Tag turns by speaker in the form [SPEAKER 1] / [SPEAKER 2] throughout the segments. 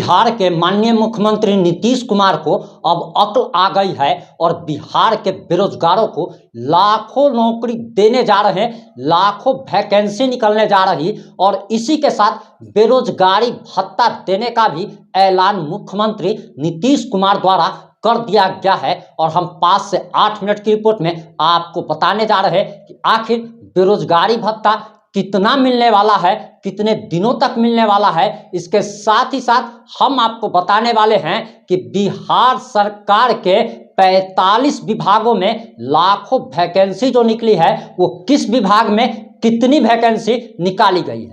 [SPEAKER 1] बिहार के माननीय मुख्यमंत्री नीतीश कुमार को अब अक्ल आ गई है और बिहार के बेरोजगारों को लाखों नौकरी देने जा रहे हैं, लाखों वैकेंसी निकलने जा रही और इसी के साथ बेरोजगारी भत्ता देने का भी ऐलान मुख्यमंत्री नीतीश कुमार द्वारा कर दिया गया है। और हम 5 से 8 मिनट की रिपोर्ट में आपको बताने जा रहे हैं कि आखिर बेरोजगारी भत्ता कितना मिलने वाला है, कितने दिनों तक मिलने वाला है। इसके साथ ही साथ हम आपको बताने वाले हैं कि बिहार सरकार के 45 विभागों में लाखों वैकेंसी जो निकली है वो किस विभाग में कितनी वैकेंसी निकाली गई है।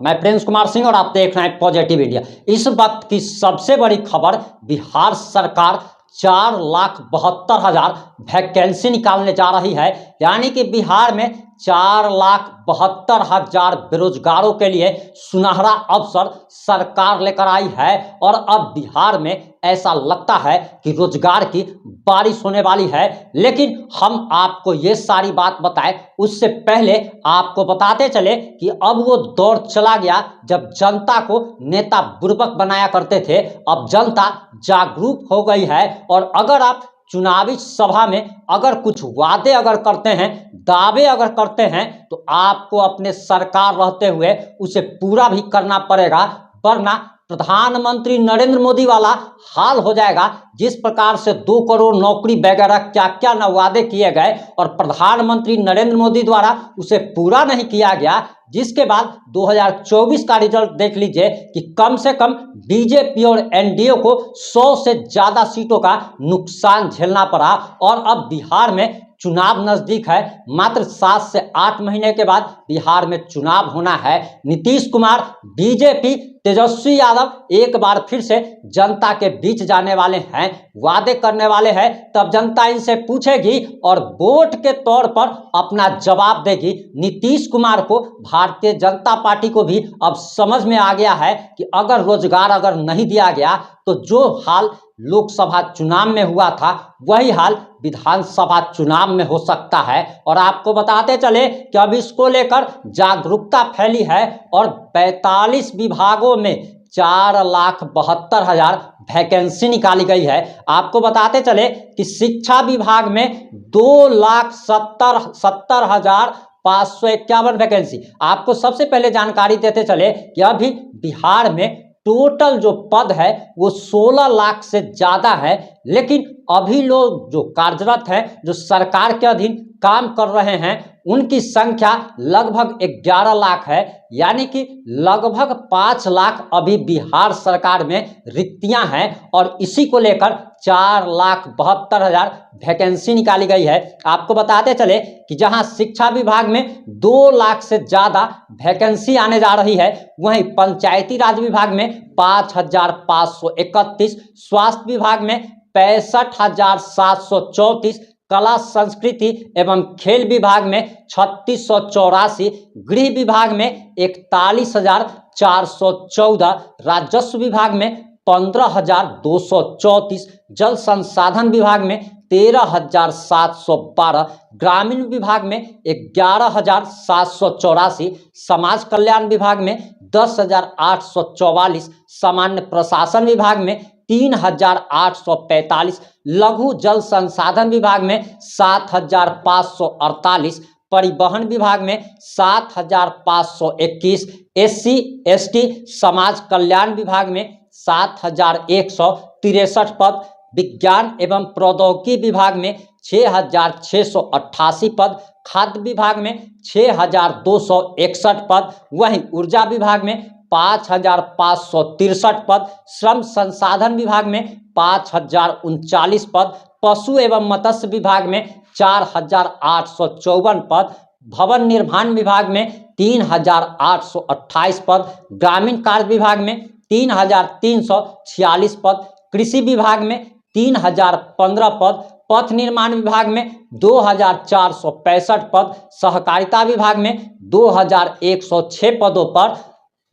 [SPEAKER 1] मैं प्रिंस कुमार सिंह और आप देख रहे हैं पॉजिटिव इंडिया। इस वक्त की सबसे बड़ी खबर, बिहार सरकार 4,72,000 वैकेंसी निकालने जा रही है। यानी कि बिहार में 4,72,000 बेरोजगारों के लिए सुनहरा अवसर सरकार लेकर आई है और अब बिहार में ऐसा लगता है कि रोजगार की बारिश होने वाली है। लेकिन हम आपको ये सारी बात बताएं उससे पहले आपको बताते चले कि अब वो दौर चला गया जब जनता को नेता बुर्बक बनाया करते थे। अब जनता जागरूक हो गई है और अगर आप चुनावी सभा में अगर कुछ वादे अगर करते हैं, दावे अगर करते हैं तो आपको अपने सरकार रहते हुए उसे पूरा भी करना पड़ेगा, वरना प्रधानमंत्री नरेंद्र मोदी वाला हाल हो जाएगा। जिस प्रकार से 2 करोड़ नौकरी वगैरह क्या क्या न वादे किए गए और प्रधानमंत्री नरेंद्र मोदी द्वारा उसे पूरा नहीं किया गया, जिसके बाद 2024 का रिजल्ट देख लीजिए कि कम से कम बीजेपी और एनडीए को 100 से ज्यादा सीटों का नुकसान झेलना पड़ा। और अब बिहार में चुनाव नजदीक है, मात्र 7 से 8 महीने के बाद बिहार में चुनाव होना है। नीतीश कुमार, बीजेपी, तेजस्वी यादव एक बार फिर से जनता के बीच जाने वाले हैं, वादे करने वाले हैं। तब जनता इनसे पूछेगी और वोट के तौर पर अपना जवाब देगी। नीतीश कुमार को, भारतीय जनता पार्टी को भी अब समझ में आ गया है कि अगर रोजगार अगर नहीं दिया गया तो जो हाल लोकसभा चुनाव में हुआ था वही हाल विधानसभा चुनाव में हो सकता है। और आपको बताते चले कि अब इसको लेकर जागरूकता फैली है और 45 विभागों में 4,72,000 वैकेंसी निकाली गई है। आपको बताते चले कि शिक्षा विभाग में 2,70,551 वैकेंसी। आपको सबसे पहले जानकारी देते चले कि अभी बिहार में टोटल जो पद है वो 16 लाख से ज्यादा है, लेकिन अभी लोग जो कार्यरत हैं, जो सरकार के अधीन काम कर रहे हैं, उनकी संख्या लगभग 11 लाख है। यानी कि लगभग 5 लाख अभी बिहार सरकार में रिक्तियां हैं और इसी को लेकर 4,72,000 वैकेंसी निकाली गई है। आपको बताते चले कि जहां शिक्षा विभाग में 2 लाख से ज्यादा वैकेंसी आने जा रही है, वहीं पंचायती राज विभाग में 5,531, स्वास्थ्य विभाग में 65,734, कला संस्कृति एवं खेल विभाग में 3,684, गृह विभाग में 41,414, राजस्व विभाग में 15,234, जल संसाधन विभाग में 13,712, ग्रामीण विभाग में 11,784, समाज कल्याण विभाग में 10,844, सामान्य प्रशासन विभाग में 3,845, लघु जल संसाधन विभाग में 7,548, परिवहन विभाग में 7,521, SC ST समाज कल्याण विभाग में 7,163 पद, विज्ञान एवं प्रौद्योगिकी विभाग में 6,688 पद, खाद्य विभाग में 6,261 पद, वहीं ऊर्जा विभाग में 5,563 पद, श्रम संसाधन विभाग में 5,039 पद, पशु एवं मत्स्य विभाग में 4,854 पद, भवन निर्माण विभाग में 3,828 पद, ग्रामीण कार्य विभाग में 3,346 पद, कृषि विभाग में 3,015 पद, पथ निर्माण विभाग में 2,465 पद, सहकारिता विभाग में 2,106 पदों पर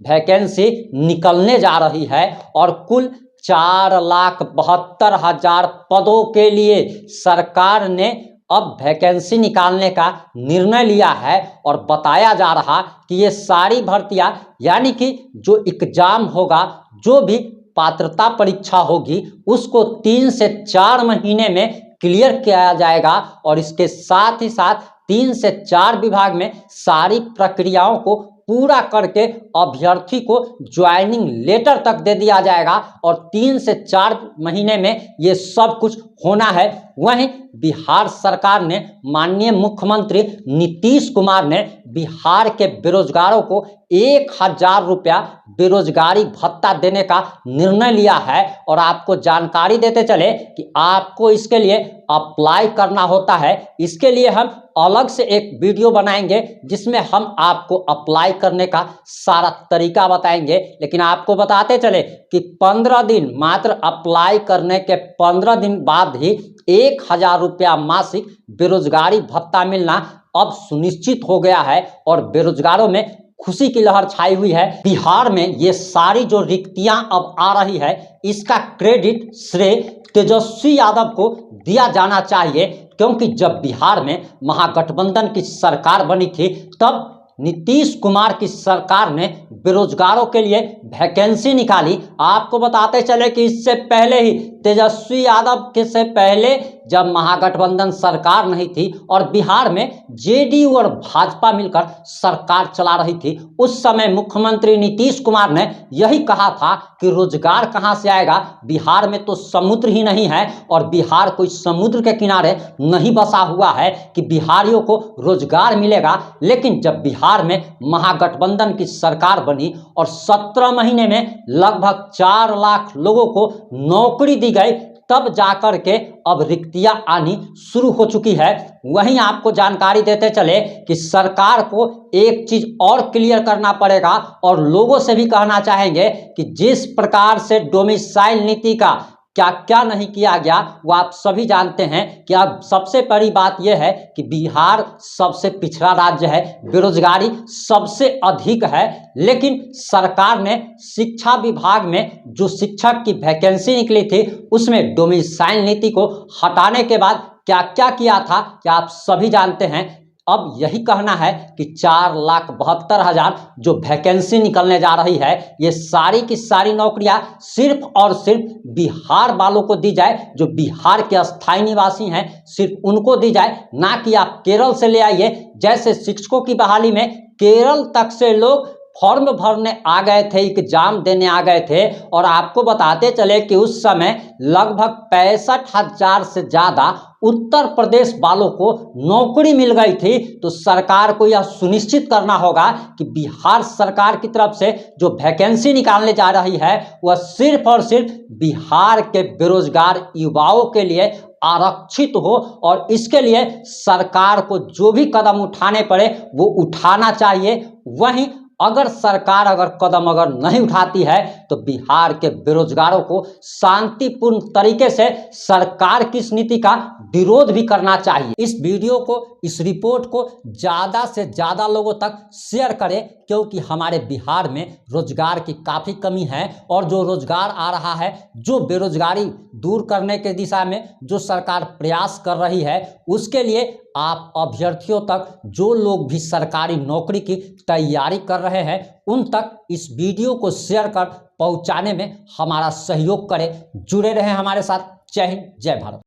[SPEAKER 1] वैकेंसी निकलने जा रही है और कुल 4,72,000 पदों के लिए सरकार ने अब वैकेंसी निकालने का निर्णय लिया है और बताया जा रहा कि ये सारी भर्तियां यानी कि जो एग्जाम होगा, जो भी पात्रता परीक्षा होगी, उसको 3 से 4 महीने में क्लियर किया जाएगा और इसके साथ ही साथ 3 से 4 विभाग में सारी प्रक्रियाओं को पूरा करके अभ्यर्थी को ज्वाइनिंग लेटर तक दे दिया जाएगा और 3 से 4 महीने में ये सब कुछ होना है। वहीं बिहार सरकार ने, माननीय मुख्यमंत्री नीतीश कुमार ने बिहार के बेरोजगारों को 1000 रुपया बेरोजगारी भत्ता देने का निर्णय लिया है और आपको जानकारी देते चले कि आपको इसके लिए अप्लाई करना होता है। इसके लिए हम अलग से एक वीडियो बनाएंगे जिसमें हम आपको अप्लाई करने का सारा तरीका बताएंगे, लेकिन आपको बताते चले कि 15 दिन, मात्र अप्लाई करने के 15 दिन बाद ही 1000 रुपया मासिक बेरोजगारी भत्ता मिलना अब सुनिश्चित हो गया है और बेरोजगारों में खुशी की लहर छाई हुई है। बिहार में ये सारी जो रिक्तियां अब आ रही है, इसका क्रेडिट, श्रेय तेजस्वी यादव को दिया जाना चाहिए, क्योंकि जब बिहार में महागठबंधन की सरकार बनी थी तब नीतीश कुमार की सरकार ने बेरोजगारों के लिए वैकेंसी निकाली। आपको बताते चले कि इससे पहले ही तेजस्वी यादव के से पहले जब महागठबंधन सरकार नहीं थी और बिहार में जेडीयू और भाजपा मिलकर सरकार चला रही थी, उस समय मुख्यमंत्री नीतीश कुमार ने यही कहा था कि रोजगार कहां से आएगा, बिहार में तो समुद्र ही नहीं है और बिहार कोई समुद्र के किनारे नहीं बसा हुआ है कि बिहारियों को रोजगार मिलेगा। लेकिन जब बिहार में महागठबंधन की सरकार बनी और 17 महीने में लगभग 4 लाख लोगों को नौकरी दी गई, तब जाकर के अब रिक्तियां आनी शुरू हो चुकी है। वहीं आपको जानकारी देते चले कि सरकार को एक चीज और क्लियर करना पड़ेगा और लोगों से भी कहना चाहेंगे कि जिस प्रकार से डोमिसाइल नीति का क्या क्या नहीं किया गया वो आप सभी जानते हैं कि अब सबसे बड़ी बात यह है कि बिहार सबसे पिछड़ा राज्य है, बेरोजगारी सबसे अधिक है। लेकिन सरकार ने शिक्षा विभाग में जो शिक्षक की वैकेंसी निकली थी उसमें डोमिसाइल नीति को हटाने के बाद क्या क्या किया था क्या आप सभी जानते हैं। अब यही कहना है कि 4,72,000 जो वैकेंसी निकलने जा रही है, ये सारी की सारी नौकरियां सिर्फ और सिर्फ बिहार वालों को दी जाए, जो बिहार के स्थायी निवासी हैं सिर्फ उनको दी जाए, ना कि आप केरल से ले आइए। जैसे शिक्षकों की बहाली में केरल तक से लोग फॉर्म भरने आ गए थे, एग्जाम देने आ गए थे और आपको बताते चले कि उस समय लगभग 65,000 से ज़्यादा उत्तर प्रदेश वालों को नौकरी मिल गई थी। तो सरकार को यह सुनिश्चित करना होगा कि बिहार सरकार की तरफ से जो वैकेंसी निकालने जा रही है वह सिर्फ और सिर्फ बिहार के बेरोजगार युवाओं के लिए आरक्षित हो और इसके लिए सरकार को जो भी कदम उठाने पड़े वो उठाना चाहिए। वहीं अगर सरकार कदम नहीं उठाती है तो बिहार के बेरोजगारों को शांतिपूर्ण तरीके से सरकार की इस नीति का विरोध भी करना चाहिए। इस वीडियो को, इस रिपोर्ट को ज़्यादा से ज़्यादा लोगों तक शेयर करें, क्योंकि हमारे बिहार में रोजगार की काफ़ी कमी है और जो रोजगार आ रहा है, जो बेरोजगारी दूर करने के दिशा में जो सरकार प्रयास कर रही है, उसके लिए आप अभ्यर्थियों तक, जो लोग भी सरकारी नौकरी की तैयारी कर रहे हैं, उन तक इस वीडियो को शेयर कर पहुंचाने में हमारा सहयोग करें। जुड़े रहें हमारे साथ। जय हिंद, जय भारत।